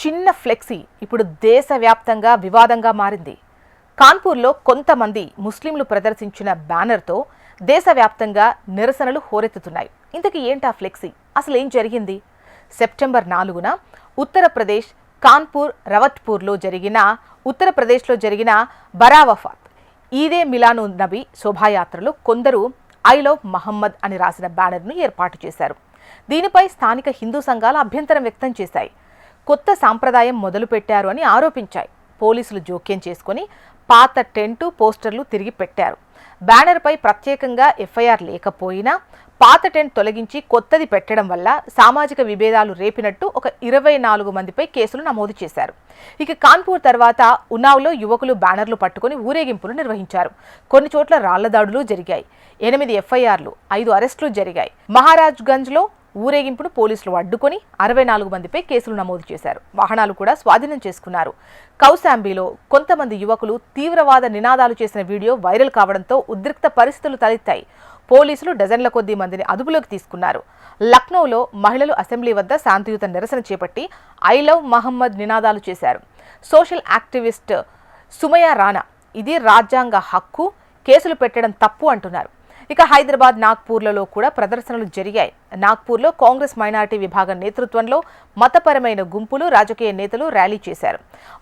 చిన్న ఫ్లెక్సీ ఇప్పుడు దేశవ్యాప్తంగా వివాదంగా మారింది. కాన్పూర్లో కొంతమంది ముస్లింలు ప్రదర్శించిన బ్యానర్తో దేశవ్యాప్తంగా నిరసనలు హోరెత్తుతున్నాయి. ఇంతకీ ఏంటా ఫ్లెక్సీ? అసలు ఏం జరిగింది? సెప్టెంబర్ 4న ఉత్తరప్రదేశ్ కాన్పూర్ రవత్పూర్లో జరిగిన బరావఫాత్ ఈదే మిలాను నబీ శోభాయాత్రలో కొందరు ఐ లవ్ మహమ్మద్ అని రాసిన బ్యానర్ను ఏర్పాటు చేశారు. దీనిపై స్థానిక హిందూ సంఘాలు అభ్యంతరం వ్యక్తం చేశాయి. కొత్త సాంప్రదాయం మొదలుపెట్టారు అని ఆరోపించాయి. పోలీసులు జోక్యం చేసుకుని పాత టెంటు పోస్టర్లు తిరిగి పెట్టారు. బ్యానర్పై ప్రత్యేకంగా ఎఫ్ఐఆర్ లేకపోయినా పాత టెంట్ తొలగించి కొత్తది పెట్టడం వల్ల సామాజిక విభేదాలు రేపినట్టు ఒక 24 మందిపై కేసులు నమోదు చేశారు. ఇక కాన్పూర్ తర్వాత ఉన్నావ్లో యువకులు బ్యానర్లు పట్టుకుని ఊరేగింపులు నిర్వహించారు. కొన్ని చోట్ల రాళ్ల దాడులు జరిగాయి. 8 ఎఫ్ఐఆర్లు, 5 అరెస్టులు జరిగాయి. మహారాజ్గంజ్లో ఊరేగింపును పోలీసులు అడ్డుకొని 64 మందిపై కేసులు నమోదు చేశారు. వాహనాలు కూడా స్వాధీనం చేసుకున్నారు. కౌశాంబీలో కొంతమంది యువకులు తీవ్రవాద నినాదాలు చేసిన వీడియో వైరల్ కావడంతో ఉద్రిక్త పరిస్థితులు తలెత్తాయి. పోలీసులు డజన్ల కొద్దీ మందిని అదుపులోకి తీసుకున్నారు. లక్నోలో మహిళలు అసెంబ్లీ వద్ద శాంతియుత నిరసన చేపట్టి ఐ లవ్ మహమ్మద్ నినాదాలు చేశారు. సోషల్ యాక్టివిస్ట్ సుమయా రాణా ఇది రాజ్యాంగ హక్కు, కేసులు పెట్టడం తప్పు అంటున్నారు. ఇక హైదరాబాద్, నాగ్పూర్లలో కూడా ప్రదర్శనలు జరిగాయి. నాగ్పూర్లో కాంగ్రెస్ మైనారిటీ విభాగం నేతృత్వంలో మతపరమైన గుంపులు, రాజకీయ నేతలు ర్యాలీ చేశారు.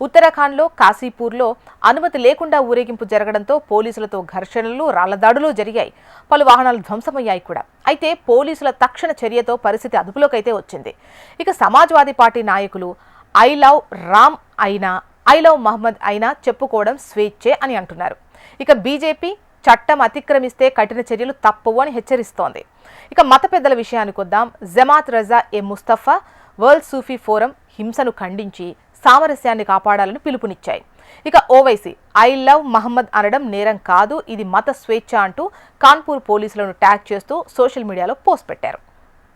ఉత్తరాఖండ్లో కాశీపూర్లో అనుమతి లేకుండా ఊరేగింపు జరగడంతో పోలీసులతో ఘర్షణలు, రాళ్లదాడులు జరిగాయి. పలు వాహనాలు ధ్వంసమయ్యాయి కూడా. అయితే పోలీసుల తక్షణ చర్యతో పరిస్థితి అదుపులోకైతే వచ్చింది. ఇక సమాజ్వాదీ పార్టీ నాయకులు ఐ లవ్ రామ్ అయినా, ఐ లవ్ మహమ్మద్ అయినా చెప్పుకోవడం స్వేచ్ఛే అని అంటున్నారు. ఇక బీజేపీ చట్టం అతిక్రమిస్తే కఠిన చర్యలు తప్పవు అని హెచ్చరిస్తోంది. ఇక మత పెద్దల విషయానికి వద్దాం. జమాత్ రజా ఏ ముస్తఫా, వరల్డ్ సూఫీ ఫోరం హింసను ఖండించి సామరస్యాన్ని కాపాడాలని పిలుపునిచ్చాయి. ఇక ఓవైసీ ఐ లవ్ మహమ్మద్ అనడం నేరం కాదు, ఇది మత స్వేచ్ఛ అంటూ కాన్పూర్ పోలీసులను ట్యాగ్ చేస్తూ సోషల్ మీడియాలో పోస్ట్ పెట్టారు.